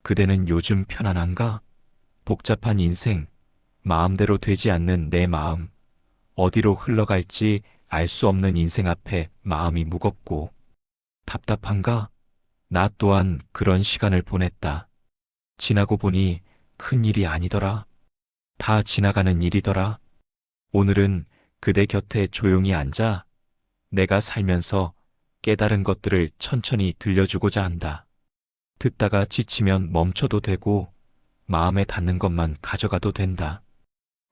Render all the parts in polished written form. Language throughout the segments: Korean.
그대는 요즘 편안한가? 복잡한 인생, 마음대로 되지 않는 내 마음, 어디로 흘러갈지 알 수 없는 인생 앞에 마음이 무겁고 답답한가? 나 또한 그런 시간을 보냈다. 지나고 보니 큰 일이 아니더라. 다 지나가는 일이더라. 오늘은 그대 곁에 조용히 앉아 내가 살면서 깨달은 것들을 천천히 들려주고자 한다. 듣다가 지치면 멈춰도 되고 마음에 닿는 것만 가져가도 된다.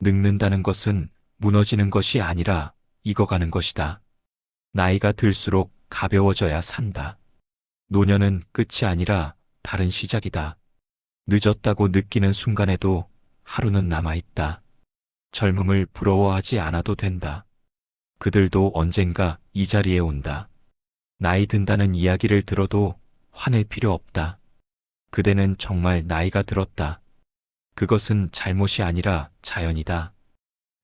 늙는다는 것은 무너지는 것이 아니라 익어가는 것이다. 나이가 들수록 가벼워져야 산다. 노년은 끝이 아니라 다른 시작이다. 늦었다고 느끼는 순간에도 하루는 남아있다. 젊음을 부러워하지 않아도 된다. 그들도 언젠가 이 자리에 온다. 나이 든다는 이야기를 들어도 화낼 필요 없다. 그대는 정말 나이가 들었다. 그것은 잘못이 아니라 자연이다.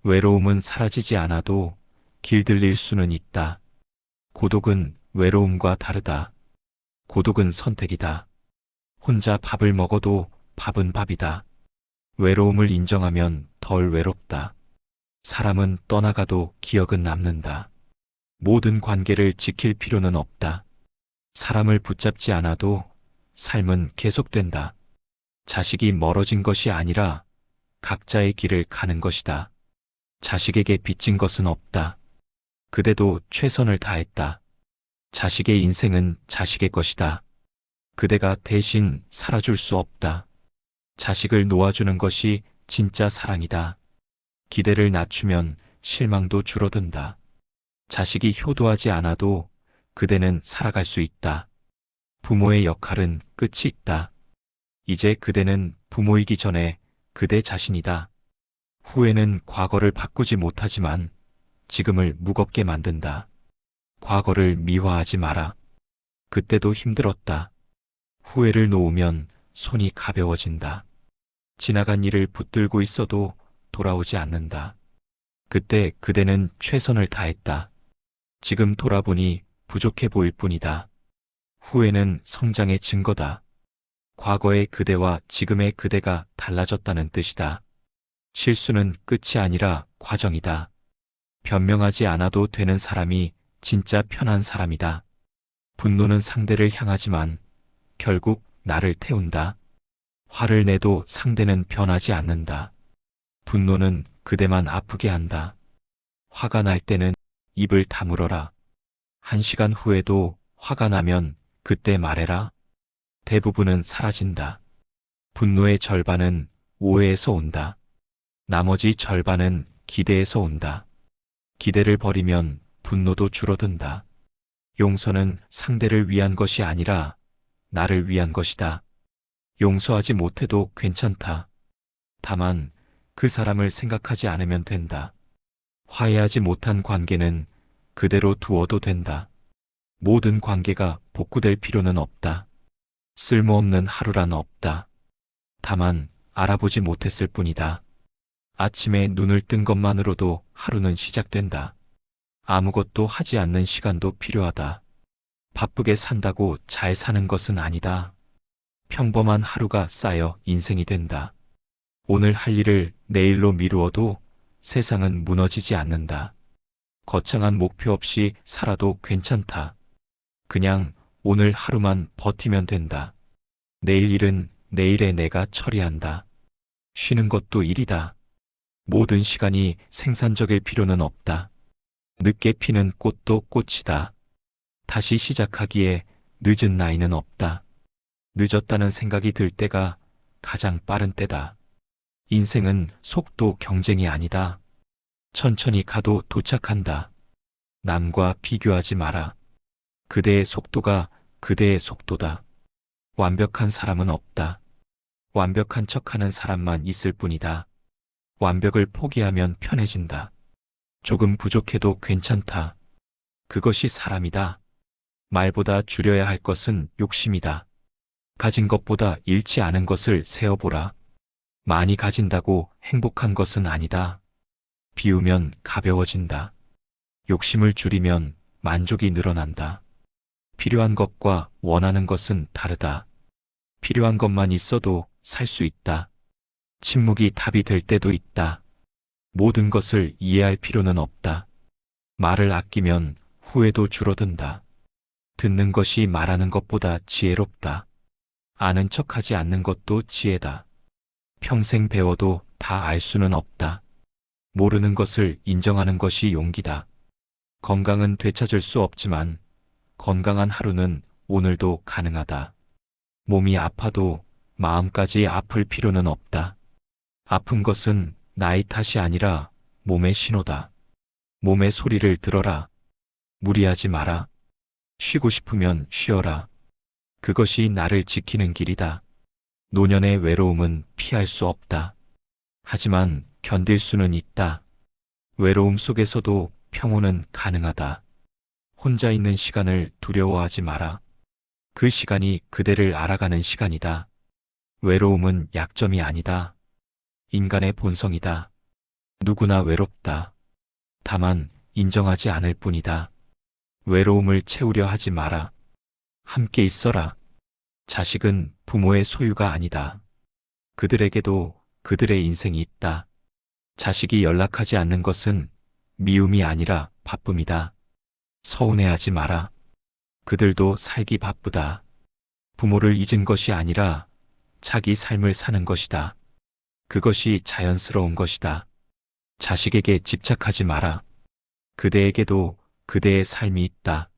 외로움은 사라지지 않아도 길들일 수는 있다. 고독은 외로움과 다르다. 고독은 선택이다. 혼자 밥을 먹어도 밥은 밥이다. 외로움을 인정하면 덜 외롭다. 사람은 떠나가도 기억은 남는다. 모든 관계를 지킬 필요는 없다. 사람을 붙잡지 않아도 삶은 계속된다. 자식이 멀어진 것이 아니라 각자의 길을 가는 것이다. 자식에게 빚진 것은 없다. 그대도 최선을 다했다. 자식의 인생은 자식의 것이다. 그대가 대신 살아줄 수 없다. 자식을 놓아주는 것이 진짜 사랑이다. 기대를 낮추면 실망도 줄어든다. 자식이 효도하지 않아도 그대는 살아갈 수 있다. 부모의 역할은 끝이 있다. 이제 그대는 부모이기 전에 그대 자신이다. 후회는 과거를 바꾸지 못하지만 지금을 무겁게 만든다. 과거를 미화하지 마라. 그때도 힘들었다. 후회를 놓으면 손이 가벼워진다. 지나간 일을 붙들고 있어도 돌아오지 않는다. 그때 그대는 최선을 다했다. 지금 돌아보니 부족해 보일 뿐이다. 후회는 성장의 증거다. 과거의 그대와 지금의 그대가 달라졌다는 뜻이다. 실수는 끝이 아니라 과정이다. 변명하지 않아도 되는 사람이 진짜 편한 사람이다. 분노는 상대를 향하지만 결국 나를 태운다. 화를 내도 상대는 변하지 않는다. 분노는 그대만 아프게 한다. 화가 날 때는 입을 다물어라. 1시간 후에도 화가 나면 그때 말해라. 대부분은 사라진다. 분노의 절반은 오해에서 온다. 나머지 절반은 기대에서 온다. 기대를 버리면 분노도 줄어든다. 용서는 상대를 위한 것이 아니라 나를 위한 것이다. 용서하지 못해도 괜찮다. 다만 그 사람을 생각하지 않으면 된다. 화해하지 못한 관계는 그대로 두어도 된다. 모든 관계가 복구될 필요는 없다. 쓸모없는 하루란 없다. 다만 알아보지 못했을 뿐이다. 아침에 눈을 뜬 것만으로도 하루는 시작된다. 아무것도 하지 않는 시간도 필요하다. 바쁘게 산다고 잘 사는 것은 아니다. 평범한 하루가 쌓여 인생이 된다. 오늘 할 일을 내일로 미루어도 세상은 무너지지 않는다. 거창한 목표 없이 살아도 괜찮다. 그냥 오늘 하루만 버티면 된다. 내일 일은 내일의 내가 처리한다. 쉬는 것도 일이다. 모든 시간이 생산적일 필요는 없다. 늦게 피는 꽃도 꽃이다. 다시 시작하기에 늦은 나이는 없다. 늦었다는 생각이 들 때가 가장 빠른 때다. 인생은 속도 경쟁이 아니다. 천천히 가도 도착한다. 남과 비교하지 마라. 그대의 속도가 그대의 속도다. 완벽한 사람은 없다. 완벽한 척하는 사람만 있을 뿐이다. 완벽을 포기하면 편해진다. 조금 부족해도 괜찮다. 그것이 사람이다. 말보다 줄여야 할 것은 욕심이다. 가진 것보다 잃지 않은 것을 세어보라. 많이 가진다고 행복한 것은 아니다. 비우면 가벼워진다. 욕심을 줄이면 만족이 늘어난다. 필요한 것과 원하는 것은 다르다. 필요한 것만 있어도 살 수 있다. 침묵이 답이 될 때도 있다. 모든 것을 이해할 필요는 없다. 말을 아끼면 후회도 줄어든다. 듣는 것이 말하는 것보다 지혜롭다. 아는 척하지 않는 것도 지혜다. 평생 배워도 다 알 수는 없다. 모르는 것을 인정하는 것이 용기다. 건강은 되찾을 수 없지만 건강한 하루는 오늘도 가능하다. 몸이 아파도 마음까지 아플 필요는 없다. 아픈 것은 나의 탓이 아니라 몸의 신호다. 몸의 소리를 들어라. 무리하지 마라. 쉬고 싶으면 쉬어라. 그것이 나를 지키는 길이다. 노년의 외로움은 피할 수 없다. 하지만 견딜 수는 있다. 외로움 속에서도 평온은 가능하다. 혼자 있는 시간을 두려워하지 마라. 그 시간이 그대를 알아가는 시간이다. 외로움은 약점이 아니다. 인간의 본성이다. 누구나 외롭다. 다만 인정하지 않을 뿐이다. 외로움을 채우려 하지 마라. 함께 있어라. 자식은 부모의 소유가 아니다. 그들에게도 그들의 인생이 있다. 자식이 연락하지 않는 것은 미움이 아니라 바쁨이다. 서운해하지 마라. 그들도 살기 바쁘다. 부모를 잊은 것이 아니라 자기 삶을 사는 것이다. 그것이 자연스러운 것이다. 자식에게 집착하지 마라. 그대에게도 그대의 삶이 있다.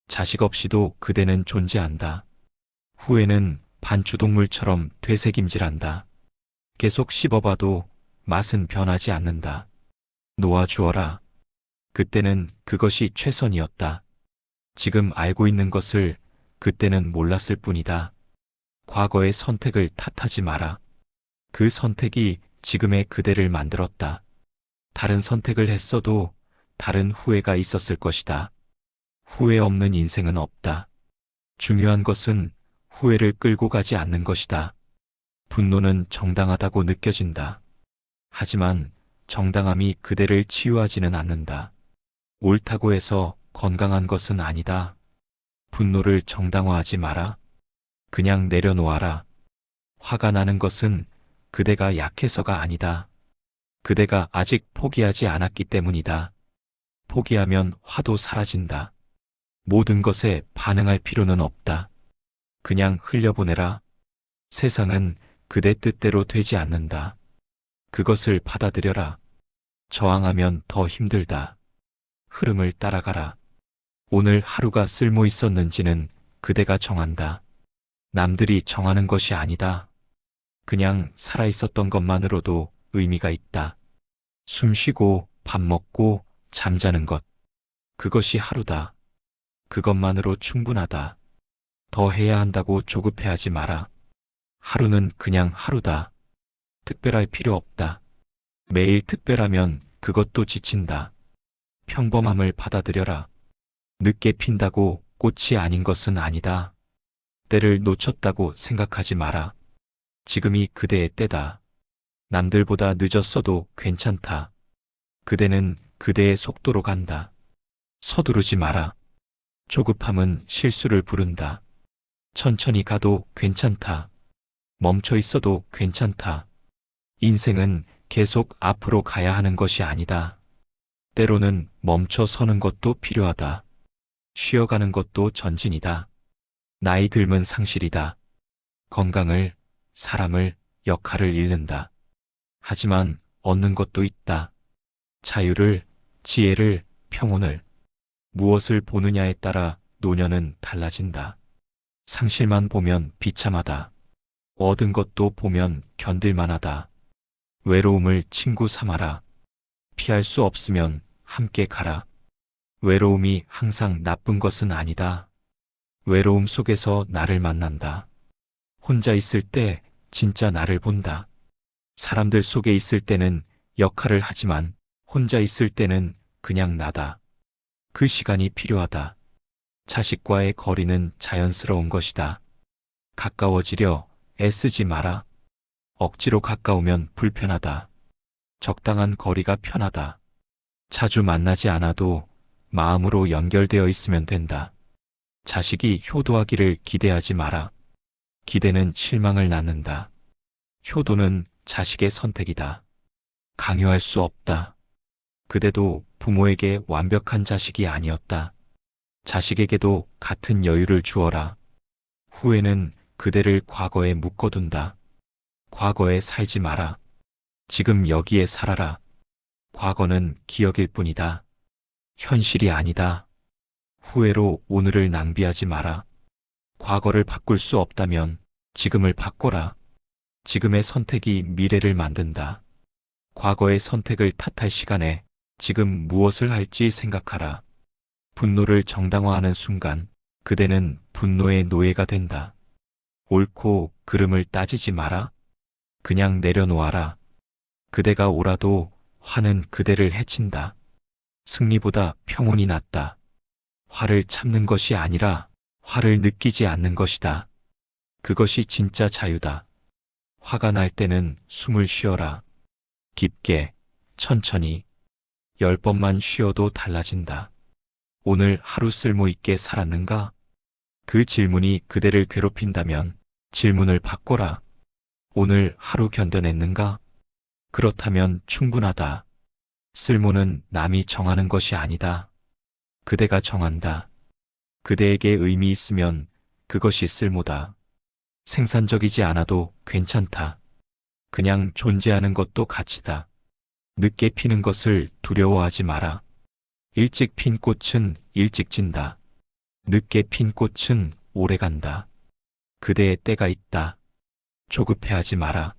자식 없이도 그대는 존재한다. 후회는 반추동물처럼 되새김질한다. 계속 씹어봐도 맛은 변하지 않는다. 놓아주어라. 그때는 그것이 최선이었다. 지금 알고 있는 것을 그때는 몰랐을 뿐이다. 과거의 선택을 탓하지 마라. 그 선택이 지금의 그대를 만들었다. 다른 선택을 했어도 다른 후회가 있었을 것이다. 후회 없는 인생은 없다. 중요한 것은 후회를 끌고 가지 않는 것이다. 분노는 정당하다고 느껴진다. 하지만 정당함이 그대를 치유하지는 않는다. 옳다고 해서 건강한 것은 아니다. 분노를 정당화하지 마라. 그냥 내려놓아라. 화가 나는 것은 그대가 약해서가 아니다. 그대가 아직 포기하지 않았기 때문이다. 포기하면 화도 사라진다. 모든 것에 반응할 필요는 없다. 그냥 흘려보내라. 세상은 그대 뜻대로 되지 않는다. 그것을 받아들여라. 저항하면 더 힘들다. 흐름을 따라가라. 오늘 하루가 쓸모 있었는지는 그대가 정한다. 남들이 정하는 것이 아니다. 그냥 살아있었던 것만으로도 의미가 있다. 숨 쉬고 밥 먹고 잠자는 것. 그것이 하루다. 그것만으로 충분하다. 더 해야 한다고 조급해하지 마라. 하루는 그냥 하루다. 특별할 필요 없다. 매일 특별하면 그것도 지친다. 평범함을 받아들여라. 늦게 핀다고 꽃이 아닌 것은 아니다. 때를 놓쳤다고 생각하지 마라. 지금이 그대의 때다. 남들보다 늦었어도 괜찮다. 그대는 그대의 속도로 간다. 서두르지 마라. 조급함은 실수를 부른다. 천천히 가도 괜찮다. 멈춰 있어도 괜찮다. 인생은 계속 앞으로 가야 하는 것이 아니다. 때로는 멈춰 서는 것도 필요하다. 쉬어가는 것도 전진이다. 나이 들면 상실이다. 건강을, 사람을, 역할을 잃는다. 하지만 얻는 것도 있다. 자유를, 지혜를, 평온을. 무엇을 보느냐에 따라 노년은 달라진다. 상실만 보면 비참하다. 얻은 것도 보면 견딜만하다. 외로움을 친구 삼아라. 피할 수 없으면 함께 가라. 외로움이 항상 나쁜 것은 아니다. 외로움 속에서 나를 만난다. 혼자 있을 때 진짜 나를 본다. 사람들 속에 있을 때는 역할을 하지만 혼자 있을 때는 그냥 나다. 그 시간이 필요하다. 자식과의 거리는 자연스러운 것이다. 가까워지려 애쓰지 마라. 억지로 가까우면 불편하다. 적당한 거리가 편하다. 자주 만나지 않아도 마음으로 연결되어 있으면 된다. 자식이 효도하기를 기대하지 마라. 기대는 실망을 낳는다. 효도는 자식의 선택이다. 강요할 수 없다. 그대도 부모에게 완벽한 자식이 아니었다. 자식에게도 같은 여유를 주어라. 후회는 그대를 과거에 묶어둔다. 과거에 살지 마라. 지금 여기에 살아라. 과거는 기억일 뿐이다. 현실이 아니다. 후회로 오늘을 낭비하지 마라. 과거를 바꿀 수 없다면 지금을 바꿔라. 지금의 선택이 미래를 만든다. 과거의 선택을 탓할 시간에 지금 무엇을 할지 생각하라. 분노를 정당화하는 순간 그대는 분노의 노예가 된다. 옳고 그름을 따지지 마라. 그냥 내려놓아라. 그대가 옳아도 화는 그대를 해친다. 승리보다 평온이 낫다. 화를 참는 것이 아니라 화를 느끼지 않는 것이다. 그것이 진짜 자유다. 화가 날 때는 숨을 쉬어라. 깊게, 천천히, 10번만 쉬어도 달라진다. 오늘 하루 쓸모있게 살았는가? 그 질문이 그대를 괴롭힌다면 질문을 바꿔라. 오늘 하루 견뎌냈는가? 그렇다면 충분하다. 쓸모는 남이 정하는 것이 아니다. 그대가 정한다. 그대에게 의미 있으면 그것이 쓸모다. 생산적이지 않아도 괜찮다. 그냥 존재하는 것도 가치다. 늦게 피는 것을 두려워하지 마라. 일찍 핀 꽃은 일찍 진다. 늦게 핀 꽃은 오래 간다. 그대의 때가 있다. 조급해하지 마라.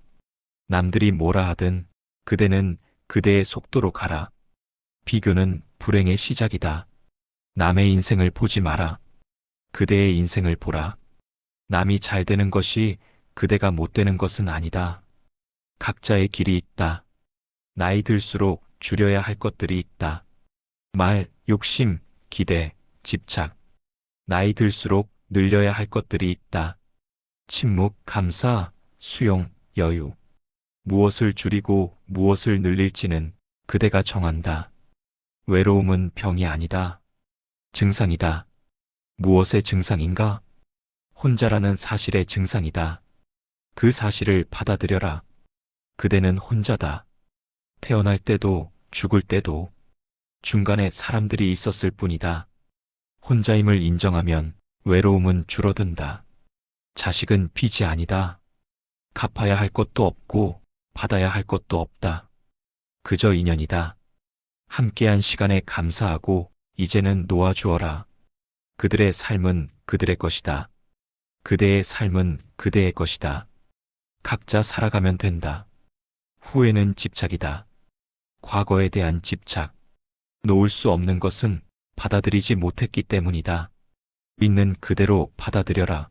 남들이 뭐라 하든 그대는 그대의 속도로 가라. 비교는 불행의 시작이다. 남의 인생을 보지 마라. 그대의 인생을 보라. 남이 잘 되는 것이 그대가 못 되는 것은 아니다. 각자의 길이 있다. 나이 들수록 줄여야 할 것들이 있다. 말, 욕심, 기대, 집착. 나이 들수록 늘려야 할 것들이 있다. 침묵, 감사, 수용, 여유. 무엇을 줄이고 무엇을 늘릴지는 그대가 정한다. 외로움은 병이 아니다. 증상이다. 무엇의 증상인가? 혼자라는 사실의 증상이다. 그 사실을 받아들여라. 그대는 혼자다. 태어날 때도 죽을 때도 중간에 사람들이 있었을 뿐이다. 혼자임을 인정하면 외로움은 줄어든다. 자식은 빚이 아니다. 갚아야 할 것도 없고 받아야 할 것도 없다. 그저 인연이다. 함께한 시간에 감사하고 이제는 놓아주어라. 그들의 삶은 그들의 것이다. 그대의 삶은 그대의 것이다. 각자 살아가면 된다. 후회는 집착이다. 과거에 대한 집착. 놓을 수 없는 것은 받아들이지 못했기 때문이다. 있는 그대로 받아들여라.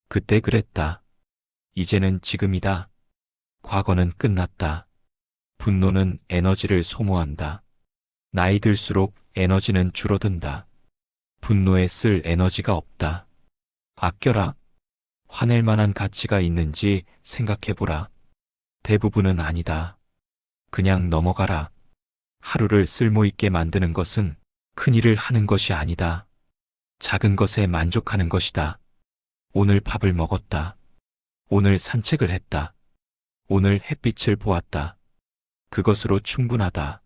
그때 그랬다. 이제는 지금이다. 과거는 끝났다. 분노는 에너지를 소모한다. 나이 들수록 에너지는 줄어든다. 분노에 쓸 에너지가 없다. 아껴라. 화낼 만한 가치가 있는지 생각해보라. 대부분은 아니다. 그냥 넘어가라. 하루를 쓸모있게 만드는 것은 큰 일을 하는 것이 아니다. 작은 것에 만족하는 것이다. 오늘 밥을 먹었다. 오늘 산책을 했다. 오늘 햇빛을 보았다. 그것으로 충분하다.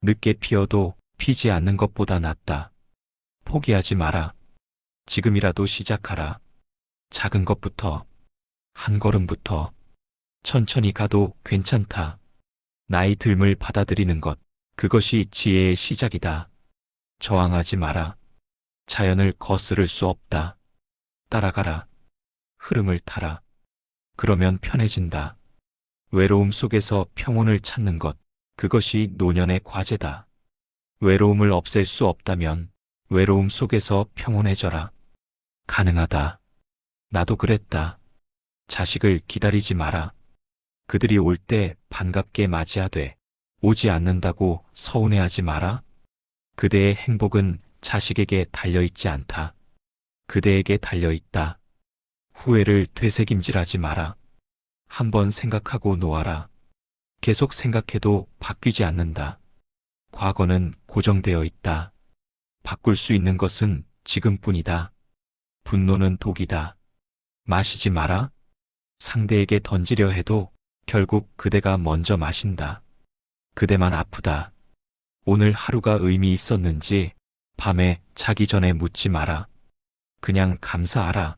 늦게 피어도 피지 않는 것보다 낫다. 포기하지 마라. 지금이라도 시작하라. 작은 것부터, 한 걸음부터, 천천히 가도 괜찮다. 나이 듦을 받아들이는 것, 그것이 지혜의 시작이다. 저항하지 마라. 자연을 거스를 수 없다. 따라가라. 흐름을 타라. 그러면 편해진다. 외로움 속에서 평온을 찾는 것, 그것이 노년의 과제다. 외로움을 없앨 수 없다면 외로움 속에서 평온해져라. 가능하다. 나도 그랬다. 자식을 기다리지 마라. 그들이 올 때 반갑게 맞이하되 오지 않는다고 서운해하지 마라. 그대의 행복은 자식에게 달려있지 않다. 그대에게 달려있다. 후회를 되새김질하지 마라. 한번 생각하고 놓아라. 계속 생각해도 바뀌지 않는다. 과거는 고정되어 있다. 바꿀 수 있는 것은 지금뿐이다. 분노는 독이다. 마시지 마라. 상대에게 던지려 해도 결국 그대가 먼저 마신다. 그대만 아프다. 오늘 하루가 의미 있었는지 밤에 자기 전에 묻지 마라. 그냥 감사하라.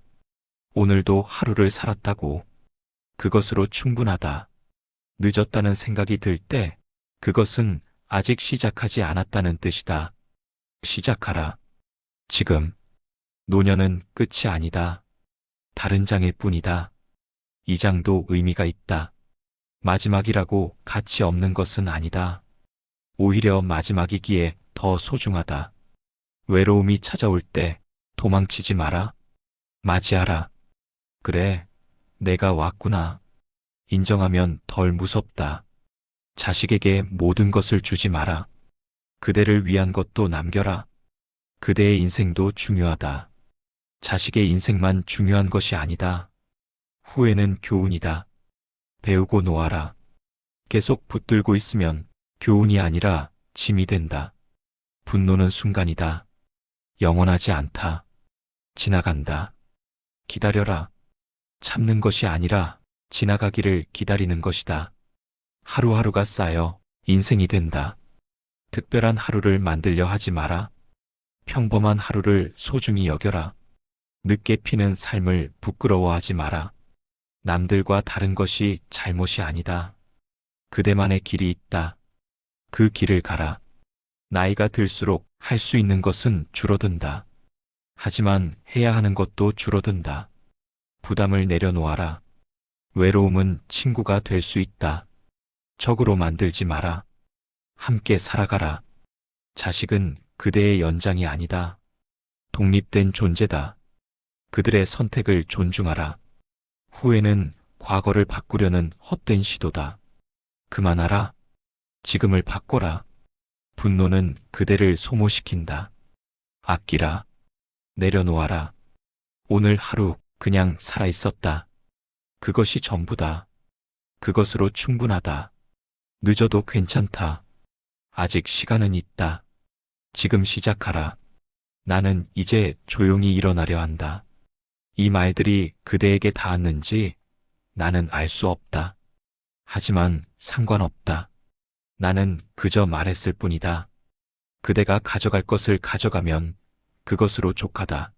오늘도 하루를 살았다고. 그것으로 충분하다. 늦었다는 생각이 들 때 그것은 아직 시작하지 않았다는 뜻이다. 시작하라. 지금. 노년은 끝이 아니다. 다른 장일 뿐이다. 이 장도 의미가 있다. 마지막이라고 가치 없는 것은 아니다. 오히려 마지막이기에 더 소중하다. 외로움이 찾아올 때 도망치지 마라. 맞이하라. 그래, 내가 왔구나. 인정하면 덜 무섭다. 자식에게 모든 것을 주지 마라. 그대를 위한 것도 남겨라. 그대의 인생도 중요하다. 자식의 인생만 중요한 것이 아니다. 후회는 교훈이다. 배우고 놓아라. 계속 붙들고 있으면 교훈이 아니라 짐이 된다. 분노는 순간이다. 영원하지 않다. 지나간다. 기다려라. 참는 것이 아니라 지나가기를 기다리는 것이다. 하루하루가 쌓여 인생이 된다. 특별한 하루를 만들려 하지 마라. 평범한 하루를 소중히 여겨라. 늦게 피는 삶을 부끄러워하지 마라. 남들과 다른 것이 잘못이 아니다. 그대만의 길이 있다. 그 길을 가라. 나이가 들수록 할 수 있는 것은 줄어든다. 하지만 해야 하는 것도 줄어든다. 부담을 내려놓아라. 외로움은 친구가 될 수 있다. 적으로 만들지 마라. 함께 살아가라. 자식은 그대의 연장이 아니다. 독립된 존재다. 그들의 선택을 존중하라. 후회는 과거를 바꾸려는 헛된 시도다. 그만하라. 지금을 바꿔라. 분노는 그대를 소모시킨다. 아끼라. 내려놓아라. 오늘 하루 그냥 살아있었다. 그것이 전부다. 그것으로 충분하다. 늦어도 괜찮다. 아직 시간은 있다. 지금 시작하라. 나는 이제 조용히 일어나려 한다. 이 말들이 그대에게 닿았는지 나는 알 수 없다. 하지만 상관없다. 나는 그저 말했을 뿐이다. 그대가 가져갈 것을 가져가면 그것으로 족하다.